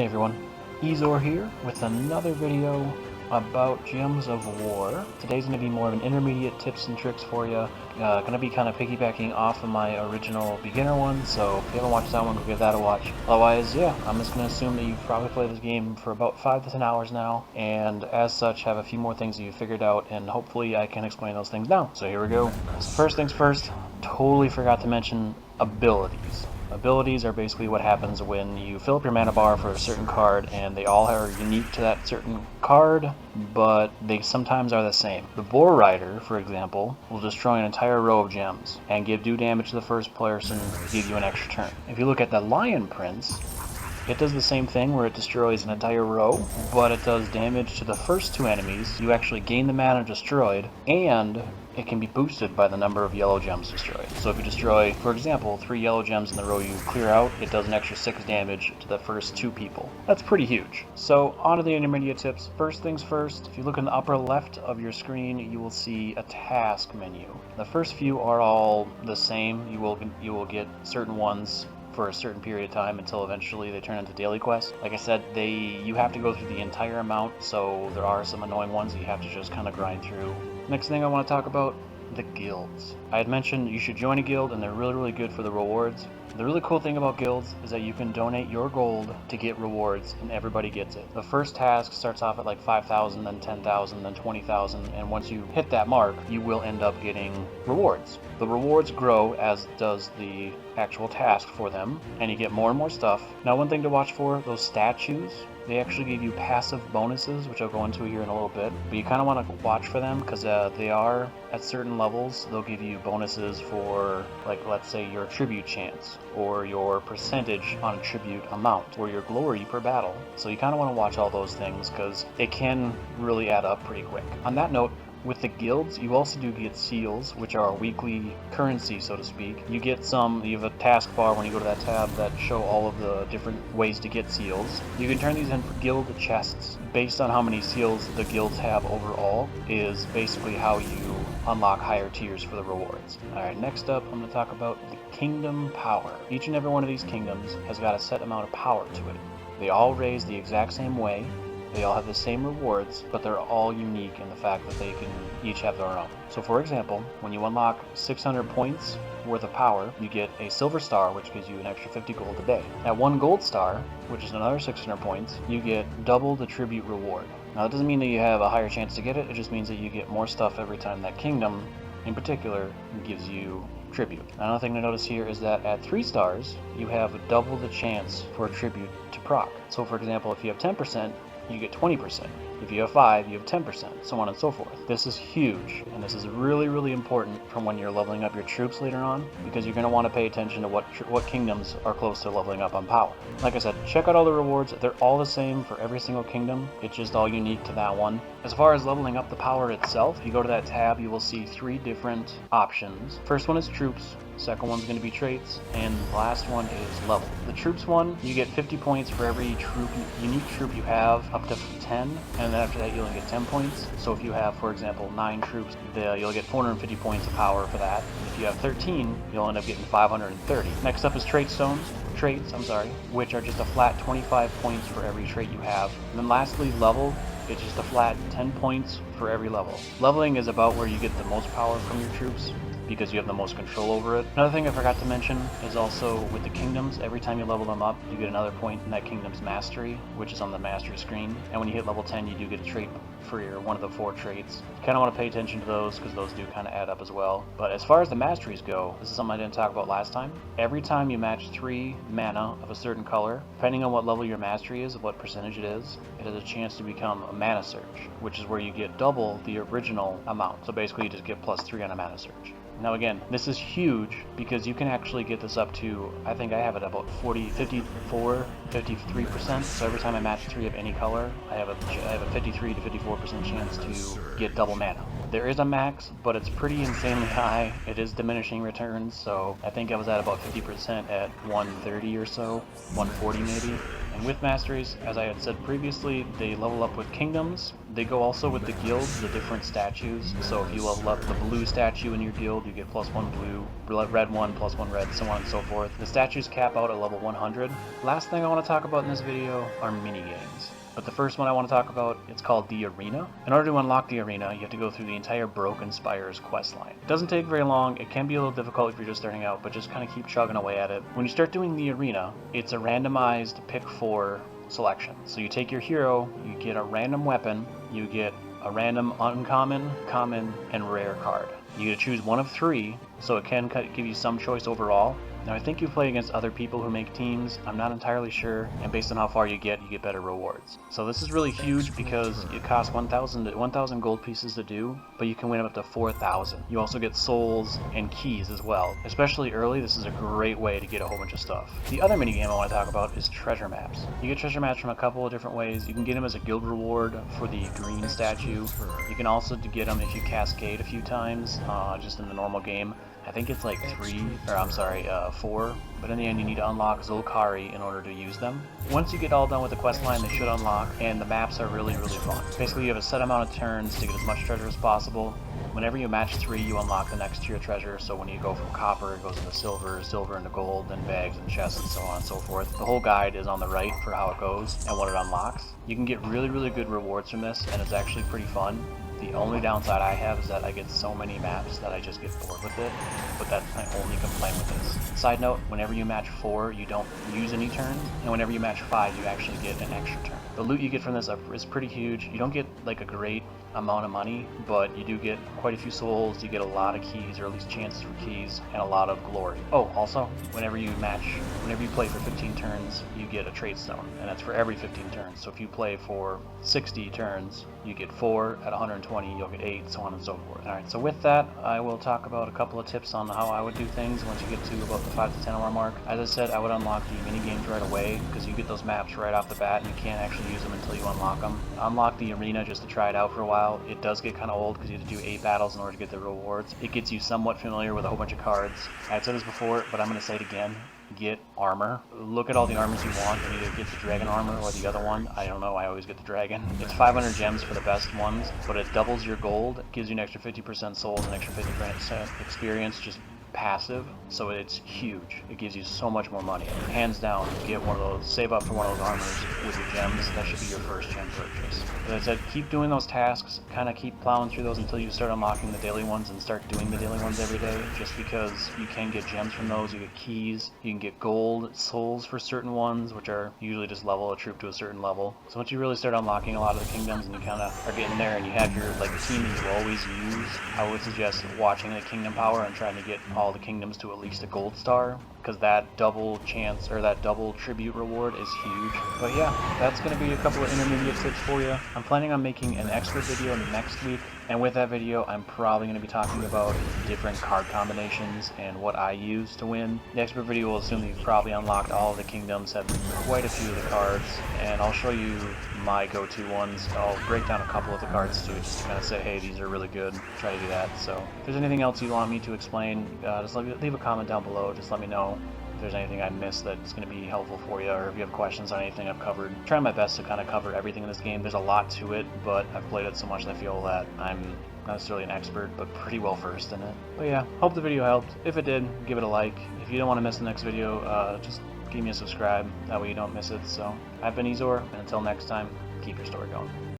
Hey everyone, Eezore here with another video about Gems of War. Today's going to be more of an intermediate tips and tricks for you. Going to be kind of piggybacking off of my original beginner one, so if you haven't watched that one, go give that a watch. Otherwise, yeah, I'm just going to assume that you've probably played this game for about 5 to 10 hours now, and as such have a few more things that you've figured out, and hopefully I can explain those things now. So here we go. So first things first, totally forgot to mention abilities. Abilities are basically what happens when you fill up your mana bar for a certain card, and they all are unique to that certain card, but they sometimes are the same. The Boar Rider, for example, will destroy an entire row of gems and do damage to the first person to give you an extra turn. If you look at the Lion Prince, it does the same thing where it destroys an entire row, but it does damage to the first two enemies. You actually gain the mana destroyed, and it can be boosted by the number of yellow gems destroyed. So if you destroy, for example, 3 yellow gems in the row you clear out, it does an extra 6 damage to the first 2 people. That's pretty huge. So on to the intermediate tips. First things first, if you look in the upper left of your screen, you will see a task menu. The first few are all the same. You will get certain ones for a certain period of time until eventually they turn into daily quests. Like I said, you have to go through the entire amount, so there are some annoying ones that you have to just kind of grind through. Next thing I want to talk about, the guilds. I had mentioned you should join a guild, and they're really good for the rewards. The really cool thing about guilds is that you can donate your gold to get rewards, and everybody gets it. The first task starts off at like 5,000, then 10,000, then 20,000, and once you hit that mark, you will end up getting rewards. The rewards grow, as does the actual task for them, and you get more and more stuff. Now, one thing to watch for, those statues, they actually give you passive bonuses, which I'll go into here in a little bit, but you kind of want to watch for them because they are at certain levels. They'll give you bonuses for, like, let's say your tribute chance, or your percentage on a tribute amount, or your glory per battle. So you kind of want to watch all those things because it can really add up pretty quick. On that note, with the guilds, you also do get seals, which are a weekly currency, so to speak. You have a task bar when you go to that tab that show all of the different ways to get seals. You can turn these in for guild chests. Based on how many seals the guilds have overall is basically how you unlock higher tiers for the rewards. Alright, next up I'm going to talk about the kingdom power. Each and every one of these kingdoms has got a set amount of power to it. They all raise the exact same way. They all have the same rewards, but they're all unique in the fact that they can each have their own. So for example, when you unlock 600 points worth of power, you get a silver star, which gives you an extra 50 gold a day. At 1 gold star, which is another 600 points, you get double the tribute reward. Now that doesn't mean that you have a higher chance to get it, it just means that you get more stuff every time that kingdom, in particular, gives you tribute. Another thing to notice here is that at 3 stars, you have double the chance for a tribute to proc. So for example, if you have 10%, you get 20%. If you have 5, you have 10%, so on and so forth. This is huge, and this is really important from when you're leveling up your troops later on, because you're going to want to pay attention to what kingdoms are close to leveling up on power. Like I said, check out all the rewards. They're all the same for every single kingdom. It's just all unique to that one. As far as leveling up the power itself, if you go to that tab, you will see 3 different options. First one is troops. Second one's going to be traits, and the last one is level. The troops one, you get 50 points for every unique troop you have, up to 10, and then after that you'll get 10 points. So if you have, for example, 9 troops, you'll get 450 points of power for that. If you have 13, you'll end up getting 530. Next up is traits, which are just a flat 25 points for every trait you have. And then lastly, level. It's just a flat 10 points for every level. Leveling is about where you get the most power from your troops, because you have the most control over it. Another thing I forgot to mention is also with the kingdoms, every time you level them up, you get another point in that kingdom's mastery, which is on the mastery screen. And when you hit level 10, you do get a trait for one of the 4 traits. You kind of want to pay attention to those because those do kind of add up as well. But as far as the masteries go, this is something I didn't talk about last time. Every time you match 3 mana of a certain color, depending on what level your mastery is, what percentage it has a chance to become a mana surge, which is where you get double the original amount. So basically you just get +3 on a mana surge. Now again, this is huge because you can actually get this up to, I think I have it about 54, 53%. So every time I match 3 of any color, I have a 53 to 54% chance to get double mana. There is a max, but it's pretty insanely high. It is diminishing returns, so I think I was at about 50% at 130 or so, 140 maybe. And with Masteries, as I had said previously, they level up with kingdoms. They go also with the guilds, the different statues. So if you level up the blue statue in your guild, you get +1 blue, red one, +1 red, so on and so forth. The statues cap out at level 100. Last thing I want to talk about in this video are minigames. But the first one I want to talk about, it's called the Arena. In order to unlock the Arena, you have to go through the entire Broken Spires questline. It doesn't take very long, it can be a little difficult if you're just starting out, but just kind of keep chugging away at it. When you start doing the Arena, it's a randomized pick 4 selection. So you take your hero, you get a random weapon, you get a random uncommon, common, and rare card. You get to choose one of 3, so it can give you some choice overall. Now I think you play against other people who make teams, I'm not entirely sure, and based on how far you get better rewards. So this is really huge because it costs 1,000 gold pieces to do, but you can win up to 4,000. You also get souls and keys as well. Especially early, this is a great way to get a whole bunch of stuff. The other minigame I want to talk about is treasure maps. You get treasure maps from a couple of different ways. You can get them as a guild reward for the green statue. You can also get them if you cascade a few times, just in the normal game. I think it's like 4, but in the end you need to unlock Zulkari in order to use them. Once you get all done with the quest line, they should unlock, and the maps are really fun. Basically you have a set amount of turns to get as much treasure as possible. Whenever you match 3, you unlock the next tier treasure, so when you go from copper, it goes into silver, silver into gold, then bags and chests and so on and so forth. The whole guide is on the right for how it goes and what it unlocks. You can get really good rewards from this, and it's actually pretty fun. The only downside I have is that I get so many maps that I just get bored with it, but that's my only complaint with this. Side note, whenever you match 4, you don't use any turns, and whenever you match 5, you actually get an extra turn. The loot you get from this is pretty huge. You don't get like a great amount of money, but you do get quite a few souls, you get a lot of keys, or at least chances for keys, and a lot of glory. Oh, also, whenever you play for 15 turns, you get a trade stone, and that's for every 15 turns. So if you play for 60 turns, you get 4, at 120 you'll get 8, so on and so forth. Alright, so with that, I will talk about a couple of tips on how I would do things once you get to about the 5 to 10 hour mark. As I said, I would unlock the minigames right away, because you get those maps right off the bat, and you can't actually use them until you unlock them. Unlock the arena just to try it out for a while. It does get kind of old because you have to do 8 battles in order to get the rewards. It gets you somewhat familiar with a whole bunch of cards. I've said this before, but I'm going to say it again. Get armor. Look at all the armors you want and either get the dragon armor or the other one. I don't know, I always get the dragon. It's 500 gems for the best ones, but it doubles your gold. It gives you an extra 50% souls and extra 50% experience, just passive, so it's huge. It gives you so much more money. Hands down, get one of those, save up for one of those armors with your gems. That should be your first gem purchase. As I said, keep doing those tasks, kind of keep plowing through those until you start unlocking the daily ones and start doing the daily ones every day, just because you can get gems from those. You get keys, you can get gold, souls for certain ones, which are usually just level a troop to a certain level. So once you really start unlocking a lot of the kingdoms and you kind of are getting there and you have your team that you always use, I would suggest watching the kingdom power and trying to get all the kingdoms to at least a gold star, because that double chance, or that double tribute reward is huge. But yeah, that's going to be a couple of intermediate tips for you. I'm planning on making an expert video next week, and with that video I'm probably going to be talking about different card combinations and what I use to win. The expert video will assume that you've probably unlocked all of the kingdoms, have quite a few of the cards, and I'll show you my go-to ones. I'll break down a couple of the cards too, just to kind of say, hey, these are really good. Try to do that. So if there's anything else you want me to explain, just leave a comment down below. Just let me know if there's anything I missed that's going to be helpful for you, or if you have questions on anything I've covered. I'm trying my best to kind of cover everything in this game. There's a lot to it, but I've played it so much that I feel that I'm not necessarily an expert, but pretty well versed in it. But yeah, hope the video helped. If it did, give it a like. If you don't want to miss the next video, just give me a subscribe. That way you don't miss it. So I've been Eezore, and until next time, keep your story going.